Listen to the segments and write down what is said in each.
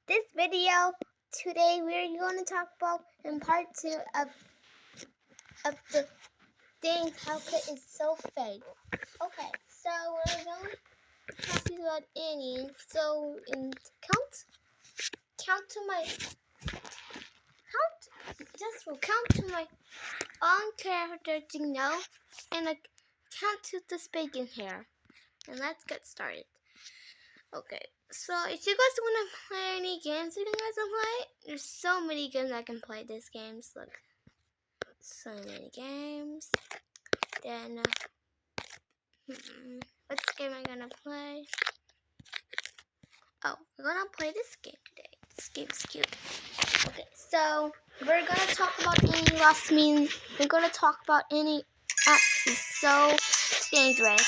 this video. Today we're going to talk about in part 2 of the things how Kit is so fake. Okay, so we're going to talk about Annie. So count to my own character to know, and count to this bacon hair. And let's get started. Okay, so if you guys want to play any games you guys can play, there's so many games I can play these games. Look, so many games. Then, what game am I gonna play? Oh, we're gonna play this game today. This game's cute. Okay, so we're gonna talk about any lost means. We're gonna talk about any apps is so dangerous.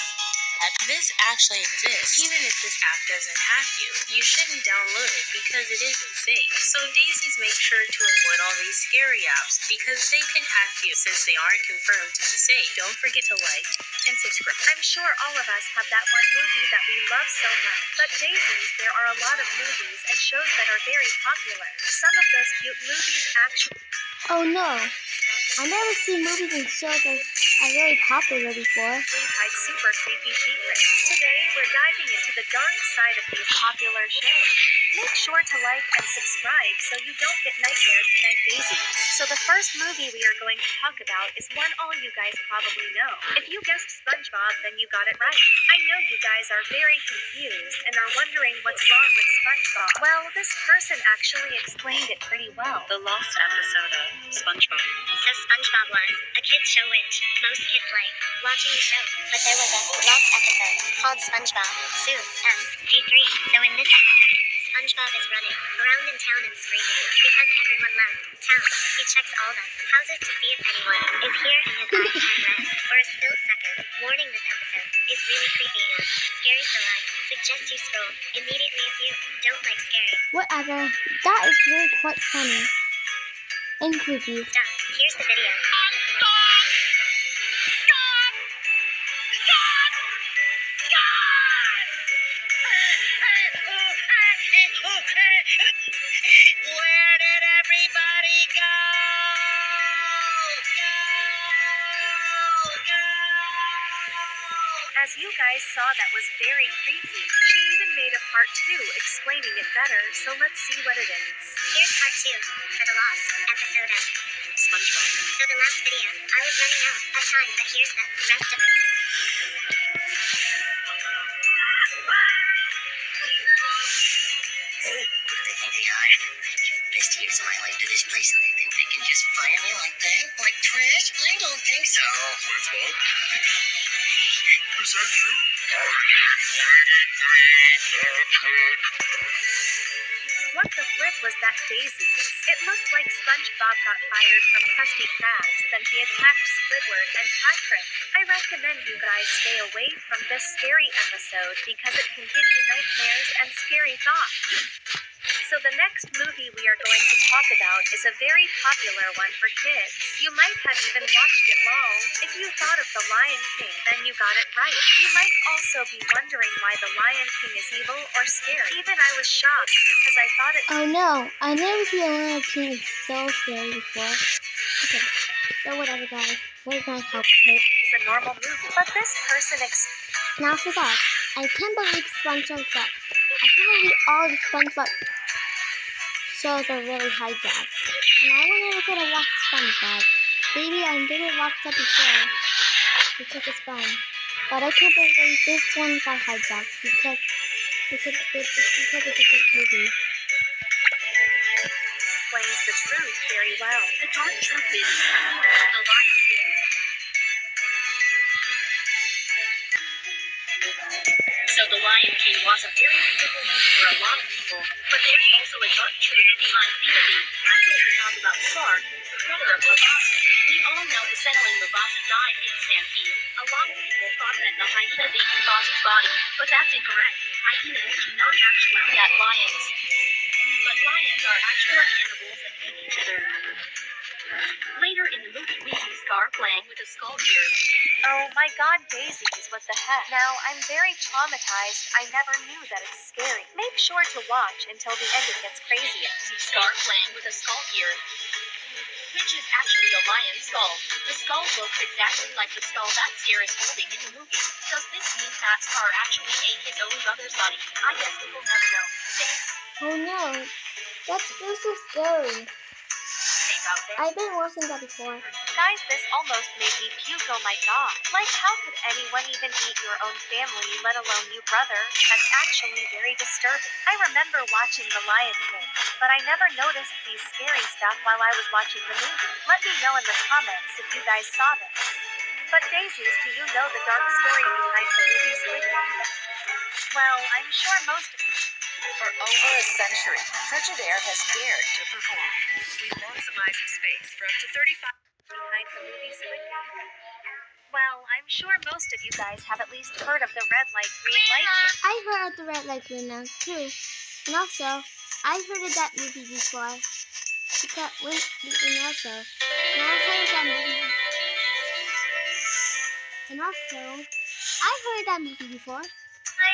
This actually exists. Even if this app doesn't hack you, you shouldn't download it because it isn't safe. So Daisies make sure to avoid all these scary apps because they can hack you since they aren't confirmed to be safe. Don't forget to like and subscribe. I'm sure all of us have that one movie that we love so much. But Daisies, there are a lot of movies and shows that are very popular. Some of those cute movies actually... Oh no, I never seen movies and shows that are very popular before. hide super creepy secrets. Today, we're diving into the dark side of these popular shows. Make sure to like and subscribe so you don't get nightmares tonight, Daisy. So the first movie we are going to talk about is one all you guys probably know. If you guessed SpongeBob, then you got it right. I know you guys are very confused and are wondering what's wrong with SpongeBob. Well, this person actually explained it pretty well. The lost episode of SpongeBob. So SpongeBob was a kids show which most kids like watching the show, but there was a lost episode called SpongeBob Soon S.G.3. So in this episode, SpongeBob is running around in town and screaming because everyone left town. He checks all the houses to see if anyone is here and his eyes turn red for a still second. Warning, this episode is really creepy and scary, so I suggest you scroll immediately if you don't like scary. Whatever, that is really quite funny and creepy. Stop. Here's the video. Where did everybody go? As you guys saw, that was very creepy. She even made a part 2 explaining it better, so let's see what it is. Here's part 2 for the lost episode of SpongeBob. So the last video, I was running out of time, but here's the rest of it. Hey, who do they think they are? Best years of my life to this place and they think they can just fire me like that? Like trash? I don't think so. SpongeBob? Is that you? What the flip was that, Daisy? It looked like SpongeBob got fired from Krusty Krabs, then he attacked Squidward and Patrick. I recommend you guys stay away from this scary episode because it can give you nightmares and scary thoughts. So the next movie we are going to talk about is a very popular one for kids. You might have even watched it long. If you thought of The Lion King, then you got it right. You might also be wondering why The Lion King is evil or scary. Even I was shocked because I thought it... Oh no, I never seen a Lion King so scary before. Okay, so whatever guys, we're gonna help Kit. is a normal movie. But this person Now for that, I can't believe SpongeBob's up. I can't believe all the SpongeBob shows are really hijacked. And I will never gonna watch SpongeBob. Maybe I didn't watch that before because it's fun. But I can't believe this one got hijacked because it's a good movie. explains the truth very well. The dark truth is the Lion King. So The Lion King was a very beautiful movie for a lot of people, but there's also a dark truth behind theory. I'm going to talk about Scar, the brother of Mufasa. We all know the settling Mufasa died in a stampede. A lot of people thought that the hyenas ate Mufasa's body, but that's incorrect. Hyenas do not actually eat lions. But lions are actual cannibals and eat each other. Later in the movie, we see Scar playing with a skull here. A Oh my god, daisies, what the heck? Now, I'm very traumatized. I never knew that it's scary. Make sure to watch until the end, it gets craziest. See Scar playing with a skull here, which is actually a lion skull. The skull looks exactly like the skull that Scar is holding in the movie. Does this mean that Scar actually ate his own brother's body? I guess we will never know. Oh no, that's so scary. Safe out there. I've been watching that before. Guys, this almost made me puke, oh my god. Like, how could anyone even eat your own family, let alone you brother? That's actually very disturbing. I remember watching The Lion King, but I never noticed these scary stuff while I was watching the movie. Let me know in the comments if you guys saw this. But daisies, do you know the dark story behind the movie Squid Game? Well, I'm sure most of For over a century, Frigidaire has dared to perform. We've maximized space for up to 35. behind the movie Squid Game. Well, I'm sure most of you guys have at least heard of the red light, green light movie. I heard of the Red Light Green Light too, and also I heard of that movie before. Because and also, and I heard that movie. And also, I heard that movie before.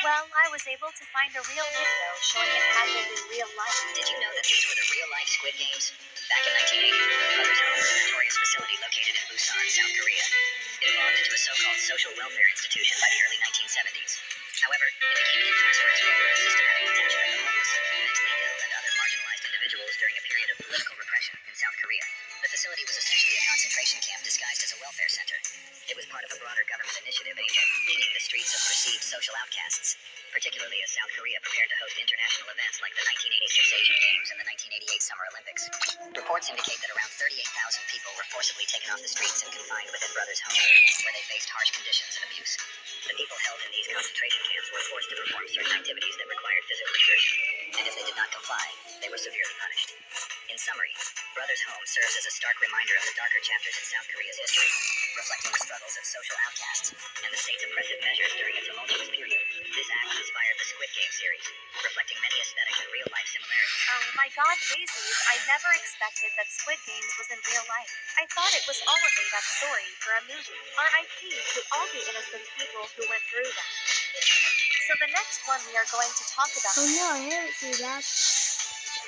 Well, I was able to find a real video showing it happened in real life. Did you know that these were the real-life Squid Games? Back in 1980, Brothers Home was a notorious facility located in Busan, South Korea. It evolved into a so-called social welfare institution by the early 1970s. However, it became infamous for its role in the systematic detention of the homeless, mentally ill, and other marginalized individuals during a period of political repression in South Korea. The facility was essentially a concentration camp disguised as a welfare center. It was part of a broader government initiative aimed at cleaning the streets of perceived social outcasts, particularly as South Korea prepared to host international events like the 1986 Asian Games and the 1988 Summer Olympics. Reports indicate that around 38,000 people were forcibly taken off the streets and confined within Brothers Home, where they faced harsh conditions and abuse. The people held in these concentration camps were forced to perform certain activities that required physical exertion, and if they did not comply, they were severely punished. In summary, Brothers Home serves as a stark reminder of the darker chapters in South Korea's history, reflecting the struggles of social outcasts and the state's oppressive measures during a tumultuous period. This act inspired the Squid Game series, reflecting many aesthetic and real-life similarities. Oh my god, daisies, I never expected that Squid Games was in real life. I thought it was all a made-up story for a movie. RIP to all the innocent people who went through that. So the next one we are going to talk about, Oh no, I haven't seen that.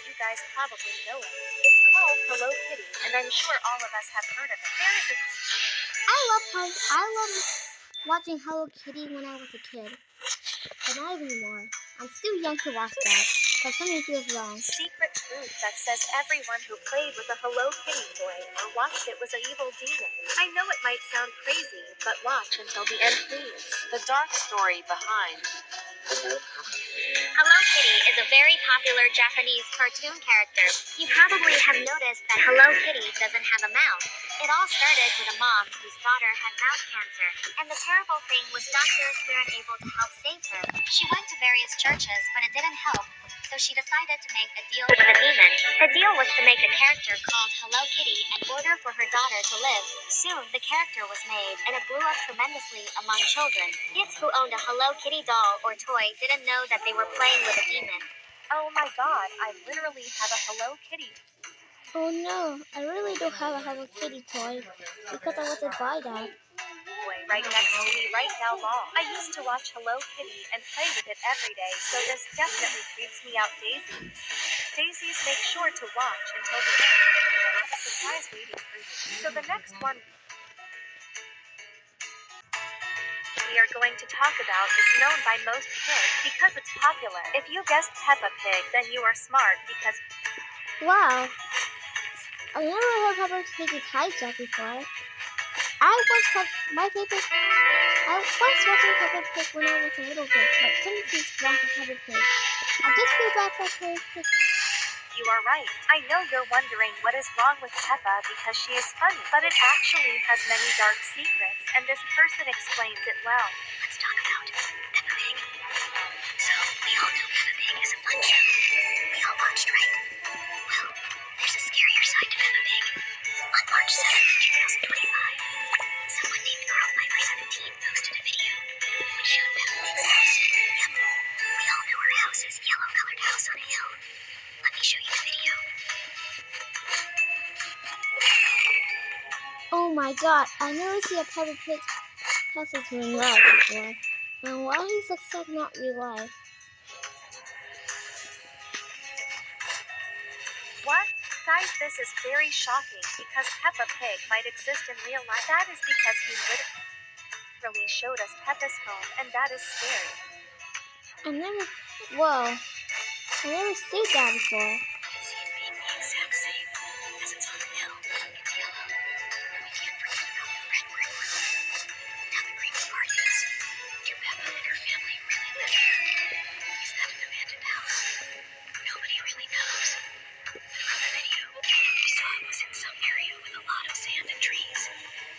you guys probably know it. It's called Hello Kitty, and I'm sure all of us have heard of it. There is a I love watching Hello Kitty when I was a kid, but not anymore. I'm still young to watch that, but something feels wrong. secret truth that says everyone who played with a Hello Kitty toy or watched it was an evil demon. I know it might sound crazy, but watch until the end, please. The dark story behind. Hello Kitty is a very popular Japanese cartoon character. You probably have noticed that Hello Kitty doesn't have a mouth. It all started with a mom whose daughter had mouth cancer, and the terrible thing was doctors weren't able to help save her. She went to various churches, but it didn't help, so she decided to make a deal with a demon. The deal was to make a character called Hello Kitty in order for her daughter to live. Soon, the character was made, and it blew up tremendously among children. Kids who owned a Hello Kitty doll or toy didn't know that they were playing with a demon. Oh my god, I literally have a Hello Kitty. Oh no, I really don't have a Hello Kitty toy because I wasn't buy that. Boy, right next to me right now, Law. I used to watch Hello Kitty and play with it every day, so this definitely creeps me out, daisies. Daisies, make sure to watch until the end, because I have a surprise waiting for you. So the next one we are going to talk about is known by most kids because it's popular. If you guessed Peppa Pig, then you are smart because Wow, I never heard Peppa Pig is hijacked before. I once watched Peppa Pig when I was a little kid, but something's wrong with Peppa Pig. I just feel bad for Peppa Pig. you are right. I know you're wondering what is wrong with Peppa because she is funny, but it actually has many dark secrets, and this person explains it well. Let's talk about Peppa Pig. So, we all know Peppa Pig is a fun show. We all watched, right? Well, there's a scarier side to Peppa Pig. On March 7th, 2025, someone named Carl517 posted a video which showed Peppa Pig's house. Yep, we all know her house is yellow-colored house on a hill. Let me show you the video. Oh my god, I never see a Peppa Pig has his real life before, and while he looks like not real life. What? Guys, this is very shocking because Peppa Pig might exist in real life. That is because he literally showed us Peppa's home, and that is scary. I never seen that before. See, it being the exact same as it's on the hill. It's yellow. We can't forget about the red brick road. Now the creepy part is, do Peppa and her family really live there? Is that an abandoned house? Nobody really knows. But from the video, we saw it was in some area with a lot of sand and trees.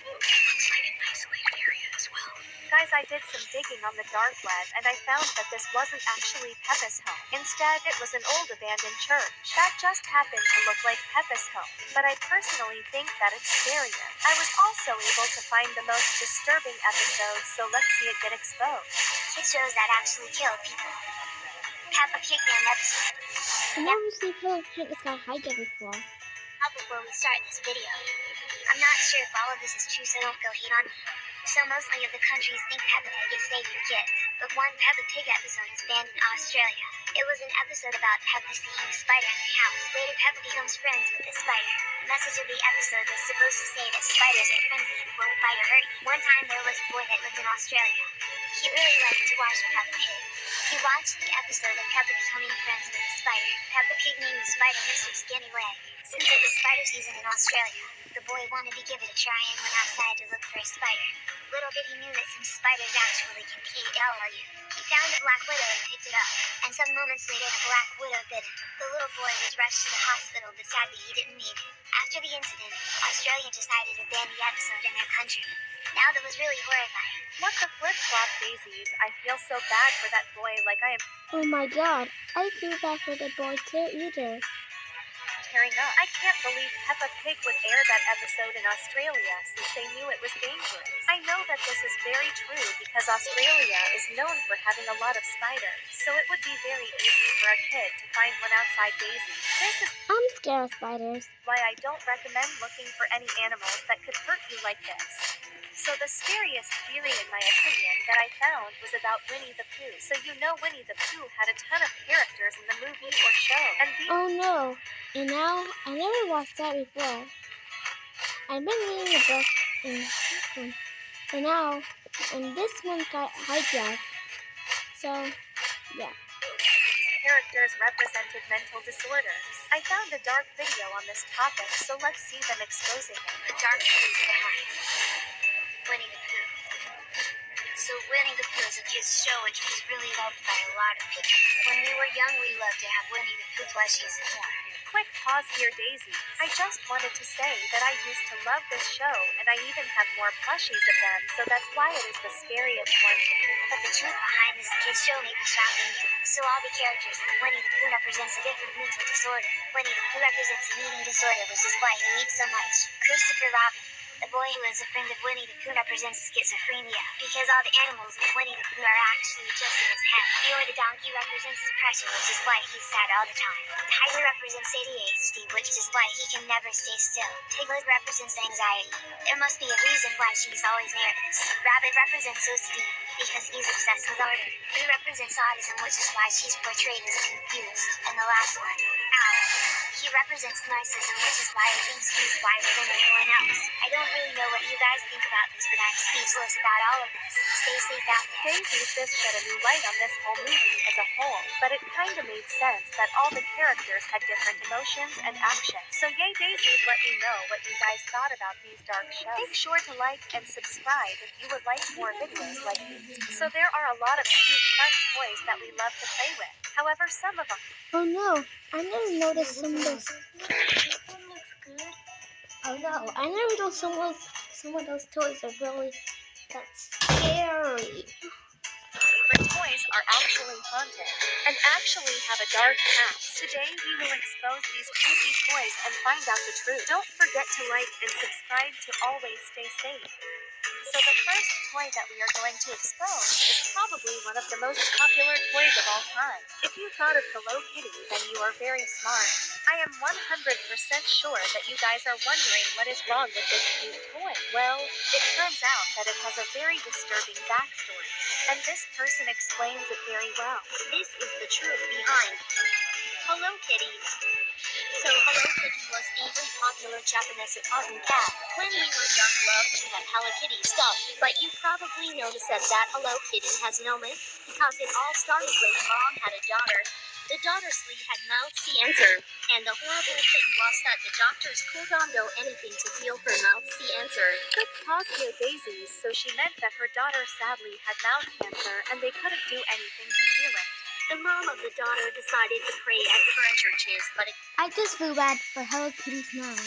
It looks like an isolated area as well. Guys, I did some digging on the dark web, and I found that this wasn't actually Peppa's home. Instead, it was an old abandoned church. That just happened to look like Peppa's home, but I personally think that it's scarier. I was also able to find the most disturbing episode, so let's see it get exposed. Kid shows that actually kill people. Peppa Pig Man episode. I never seen Peppa Pig this guy hijack before. Now before we start this video, I'm not sure if all of this is true, so don't go hate on me. So mostly of the countries think Peppa Pig is safe for kids, but one Peppa Pig episode is banned in Australia. It was an episode about Peppa seeing a spider in her house. Later, Peppa becomes friends with the spider. The message of the episode was supposed to say that spiders are friendly and won't bite or hurt you. One time there was a boy that lived in Australia. He really liked to watch Peppa Pig. He watched the episode of Peppa becoming friends with the spider. Peppa Pig named the spider Mr. Skinny Leg. Since it was spider season in Australia, the boy wanted to give it a try and went outside to look for a spider. Little did he knew that some spiders actually can KW. He found a black widow and picked it up, and some moments later the black widow bit him. The little boy was rushed to the hospital, but sadly he didn't need it. After the incident, Australia decided to ban the episode in their country. Now that was really horrifying. What the flip-flop daisies? I feel so bad for that boy, like I am Oh my god, I feel bad for the boy too either. tearing up. I can't believe Peppa Pig would air that episode in Australia since they knew it was dangerous. I know that this is very true because Australia is known for having a lot of spiders, so it would be very easy for a kid to find one outside Daisy. This is I'm scared of spiders. why I don't recommend looking for any animals that could hurt you like this. So the scariest theory in my opinion that I found was about Winnie the Pooh. So you know Winnie the Pooh had a ton of characters in the movie or show, and these Oh no, and now I never watched that before. I've been reading the book and now, and this one got hijacked. So, yeah. characters represented mental disorders. I found a dark video on this topic, so let's see them exposing it. The dark truth behind Winnie the Pooh. So Winnie the Pooh is a kid's show which was really loved by a lot of people. When we were young, we loved to have Winnie the Pooh plushies more. Quick pause here, Daisy. I just wanted to say that I used to love this show, and I even have more plushies of them, so that's why it is the scariest one to me. But the truth behind this kid's show made me shocking too. So all the characters, Winnie the Pooh represents a different mental disorder. Winnie the Pooh represents an eating disorder, which is why he eats so much. Christopher Robin, the boy who is a friend of Winnie the Pooh, represents schizophrenia, because all the animals in Winnie the Pooh are actually just in his head. Eeyore the donkey represents depression, which is why he's sad all the time. Tiger represents ADHD, which is why he can never stay still. Piglet represents anxiety. There must be a reason why she's always nervous. Rabbit represents OCD, because he's obsessed with art. Boo represents autism, which is why she's portrayed as confused. And the last one, Owl. He represents narcissism, which is why he thinks he's wiser than anyone else. I don't really know what you guys think about this, but I'm speechless about all of this. Stay safe out there. Daisy's this shed a new light on this whole movie as a whole, but it kinda made sense that all the characters had different emotions and actions. So yay Daisies, let me know what you guys thought about these dark shows. Make sure to like and subscribe if you would like more videos like these. So there are a lot of cute, fun toys that we love to play with. However, some of them Oh no, I never noticed some of those. Oh no, I never noticed some of those toys are really that scary. favorite toys are actually haunted and actually have a dark past. Today we will expose these creepy toys and find out the truth. Don't forget to like and subscribe to always stay safe. So the first toy that we are going to expose is probably one of the most popular toys of all time. If you thought of Hello Kitty, then you are very smart. I am 100% sure that you guys are wondering what is wrong with this cute toy. Well, it turns out that it has a very disturbing backstory, and this person explains it very well. This is the truth behind Hello Kitty. So Hello Kitty was a very popular Japanese cartoon cat. When we were young, loved to have Hello Kitty stuff. But you probably noticed that Hello Kitty has no myth, because it all started when mom had a daughter. The daughter's Lee had mouth cancer, and the horrible thing was that the doctors could not do anything to heal her mouth cancer. Quick pause here, Daisies. So she meant that her daughter sadly had mouth cancer and they couldn't do anything to heal it. The mom of the daughter decided to pray at different churches, but it I just feel bad for Hello Kitty's mom.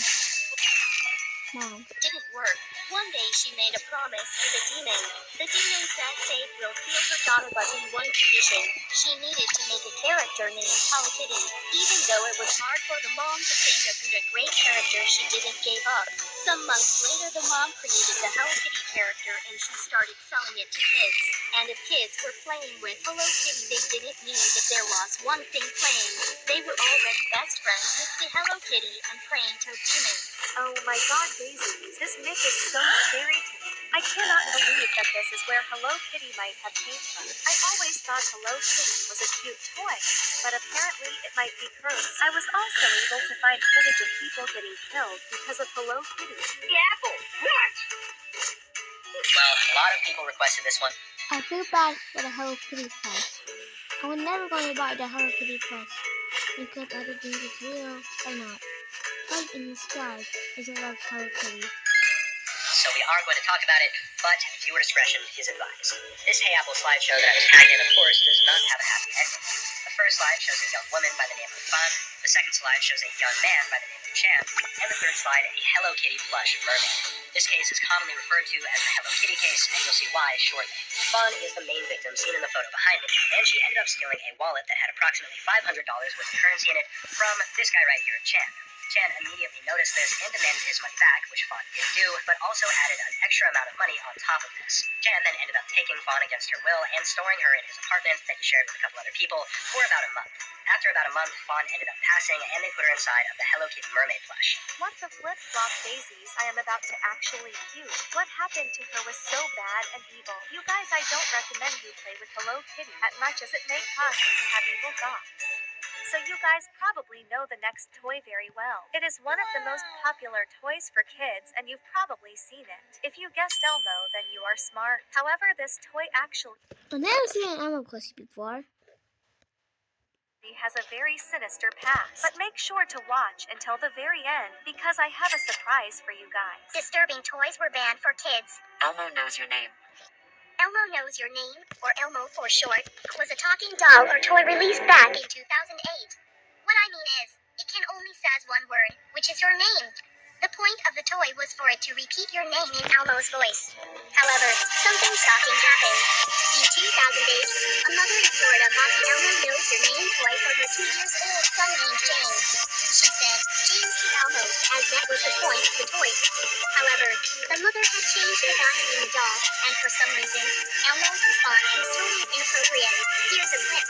didn't work. One day she made a promise to the demon. The demon said Faith will heal her daughter, but in one condition. She needed to make a character named Hello Kitty. Even though it was hard for the mom to think of a great character, she didn't give up. Some months later, the mom created the Hello Kitty character and she started selling it to kids. And if kids were playing with Hello Kitty, they didn't mean that there was one thing playing. They were already best friends with the Hello Kitty and praying to demons. Oh my god, Daisies, this myth is so scary to me. I cannot believe that this is where Hello Kitty might have came from. I always thought Hello Kitty was a cute toy, but apparently it might be cursed. I was also able to find footage of people getting killed because of Hello Kitty. The apple. What? Well, a lot of people requested this one. I feel bad for the Hello Kitty plush. I was never going to buy the Hello Kitty plush because I don't think it's real or not. Like in the sky is a love Hello Kitty. So we are going to talk about it, but viewer discretion is advised. This Hey Apple slideshow that I was tagged in, of course, does not have a happy ending. The first slide shows a young woman by the name of Fun, the second slide shows a young man by the name of Chan, and the third slide a Hello Kitty plush mermaid. This case is commonly referred to as the Hello Kitty case, and you'll see why shortly. Fun is the main victim seen in the photo behind me, and she ended up stealing a wallet that had approximately $500 worth of currency in it from this guy right here, Chan. Chan immediately noticed this and demanded his money back, which Fawn did do, but also added an extra amount of money on top of this. Chan then ended up taking Fawn against her will and storing her in his apartment that he shared with a couple other people for about a month. After about a month, Fawn ended up passing, and they put her inside of the Hello Kitty mermaid plush. What the flip-flop, Daisies? I am about to actually puke. What happened to her was so bad and evil. You guys, I don't recommend you play with Hello Kitty as much as it may cause you to have evil thoughts. So you guys probably know the next toy very well. It is one of the most popular toys for kids and you've probably seen it. If you guessed Elmo, then you are smart. However, this toy actually I've never seen an Elmo plushie before. has a very sinister past. But make sure to watch until the very end because I have a surprise for you guys. Disturbing toys were banned for kids. Elmo knows your name. Elmo Knows Your Name, or Elmo for short, was a talking doll or toy released back in 2008. What I mean is, it can only says one word, which is your name. The point of the toy was for it to repeat your name in Elmo's voice. However, something shocking happened. In 2008, a mother in Florida bought the Elmo Knows Your Name toy for her 2-year-old son named James. She said, James to Elmo, as that was the point of the toy. However, the mother had changed the guy in the doll, and for some reason, Elmo's response was totally inappropriate. Here's a clip.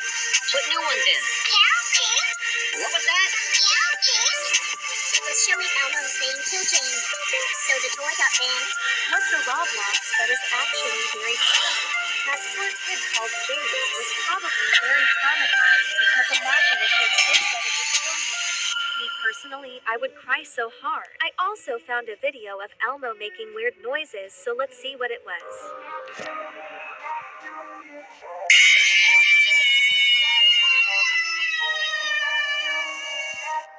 Put new ones in. Meow, James. What was that? Meow, James. It was showing Elmo saying kill James, so the toy got banned. What the Roblox that is actually very funny. That poor kid called James was probably very traumatized because imagine if your kid said it would kill you. Me personally, I would cry so hard. I also found a video of Elmo making weird noises, so let's see what it was.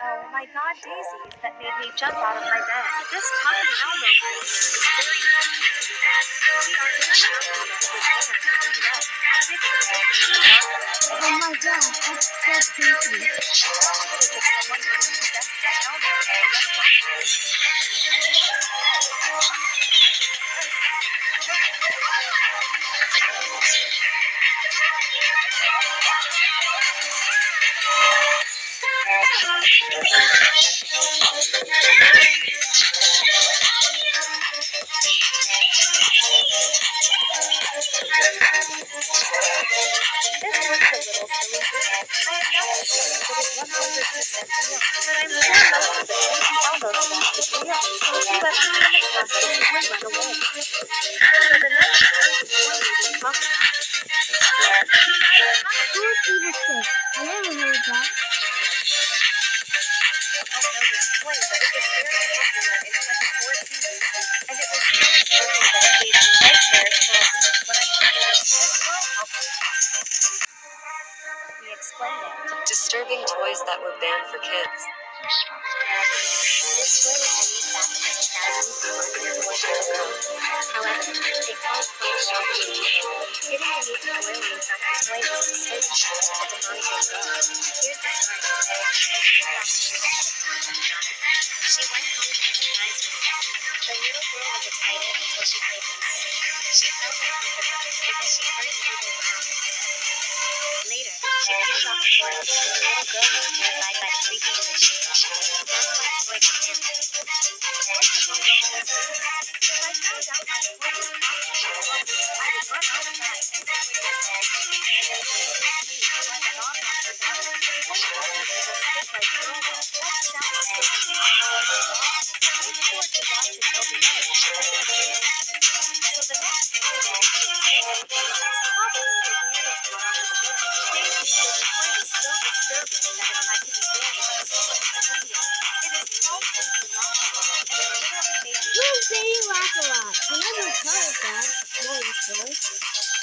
Oh my god, Daisies, that made me jump out of my bed. This talking Elmo creature is very creepy to me. We are very lucky that it was banned in the US. I did some digging in the dark. Oh my god, that's so creepy. Footage of someone being possessed by Elmo, so let's watch it. This looks a little silly game. I am not sure if it is 100% real, but I'm sure most of the people almost lost is real. So if you ever come across this toy, run away. So the next toy we will talk about. Who is Evil Stick? I never heard of that. I know this toy, but it was very popular in 2014. And it was so scary that it gave me nightmares for a week when I heard it. This will help me explain it. Disturbing toys that were banned for kids. This toy was released back in the 2000s and marketed towards little girls. However, it caused quite a shock among people. Hidden beneath the foil inside the toy was a disturbing shot of a demonic little girl. Here's the story. She went home and surprised her dad. The little girl was excited until she played with it. She felt uncomfortable because she heard an evil laugh instead of a music. Later, she peeled off the foil, and the little girl was terrified by the creepy image she saw. That's why the toy got banned. What's the toy going to do? When I found out my toy was actually broken, I would run outside and play with it. Why the mom after that? The toy told me it was stick like girl will. That sounds so cute. Make sure to watch it till the end because it's crazy. So the next toy will be expensive, which is probably the weirdest one on this list. Maybe this toy was so disturbing that it had to be banned from stores immediately. It is called Baby Laugh-A-Lot, and it literally made me Who is Baby Laugh-A-Lot? I never heard of that. No, before.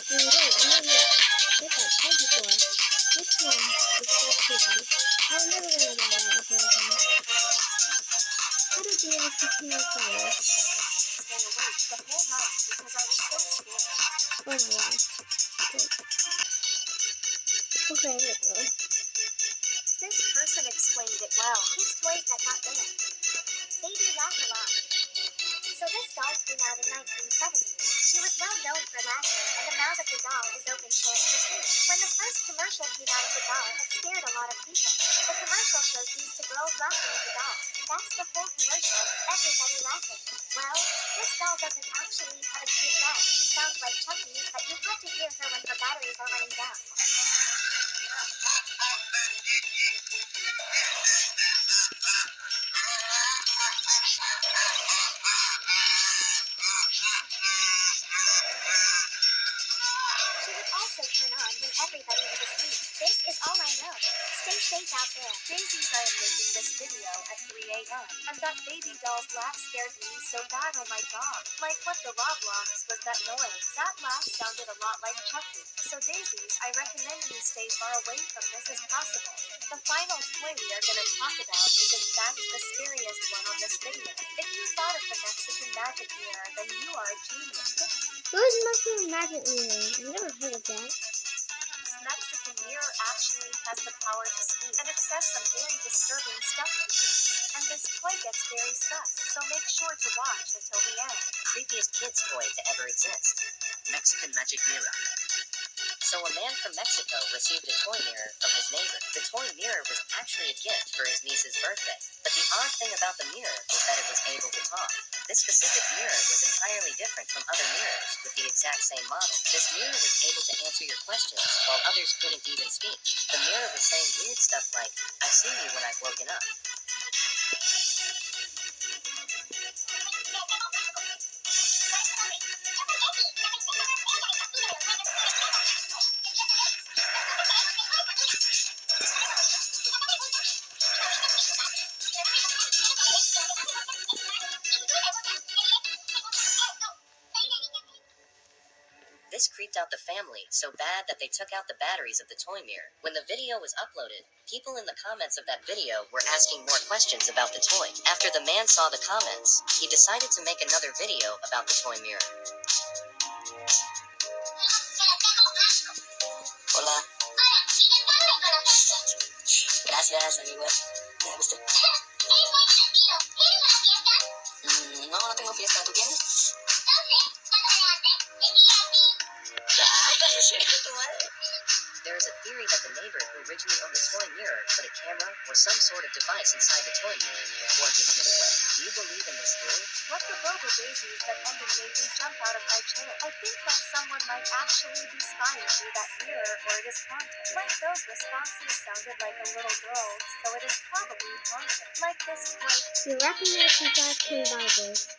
Wait, I never heard that toy before. Which one is so creepy? I was never gonna buy that ever again. How did they ever keep me fire? stay awake the whole night because I was so scared. Oh my gosh. Okay, let's go. This person explained it well. Kids' toys that got banned. Baby Laugh-A-Lot. So this doll came out in 1970. She was well known for laughing, and the mouth of the doll is open showing her teeth. When the first commercial came out of the doll, it scared a lot of people. The commercial shows these two girls laughing at the doll. That's the whole commercial, everybody laughing. Well, this doll doesn't actually have a cute laugh. She sounds like Chucky, but you have to hear her when her batteries are running down. She would also turn on when everybody was asleep. This is all I know. Stay safe out there. Daisies, I am making this video at 3 a.m. And that baby doll's laugh scared me so bad, oh my god. Like what the Roblox was that noise? That laugh sounded a lot like Chucky. So Daisies, I recommend you stay far away from this as possible. The final toy we are going to talk about is in fact the scariest one on this video. If you thought of the Mexican magic mirror, then you are a genius. Who's Mexican Magic Mirror? I never heard of that. This Mexican mirror actually has the power to speak, and it says some very disturbing stuff to you. And this toy gets very sus, so make sure to watch until the end. Creepiest kids toy to ever exist. Mexican magic mirror. So a man from Mexico received a toy mirror from his neighbor. The toy mirror was actually a gift for his niece's birthday. But the odd thing about the mirror was that it was able to talk. This specific mirror was entirely different from other mirrors with the exact same model. This mirror was able to answer your questions while others couldn't even speak. The mirror was saying weird stuff like, "I've seen you when I've woken up." This creeped out the family so bad that they took out the batteries of the toy mirror. When the video was uploaded, people in the comments of that video were asking more questions about the toy. After the man saw the comments, he decided to make another video about the toy mirror. Hola. Gracias, amigo. ¿Te gusta? No, no tengo fiesta. ¿Tú tienes? There is a theory that the neighbor who originally owned the toy mirror put a camera or some sort of device inside the toy mirror before giving it away. Do you believe in this theory? What the boba daisies that ended made me jump out of my chair. I think that someone might actually be spying through that mirror, or it is haunted. Like those responses sounded like a little girl, so it is probably haunted. Like this toy You recognize the Dark King Bibles.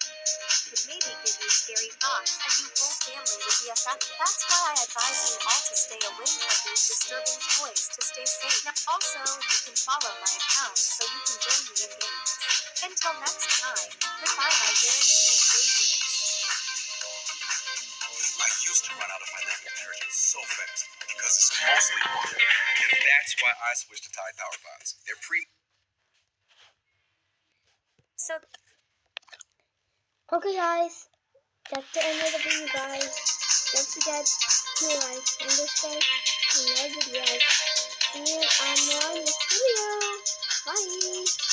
could maybe give you scary thoughts, and your whole family would be affected. That's why I advise you all to stay away from these disturbing toys to stay safe. Now, also, you can follow my account so you can join me in games. Until next time, goodbye, my very sweet daisies. I used to run out of my liquid detergent so fast because it's mostly water. And that's why I switched to Tide Power Pods. They're So Okay guys, that's the end of the video guys. Don't forget to like and subscribe to more videos. See you on my next video. Bye.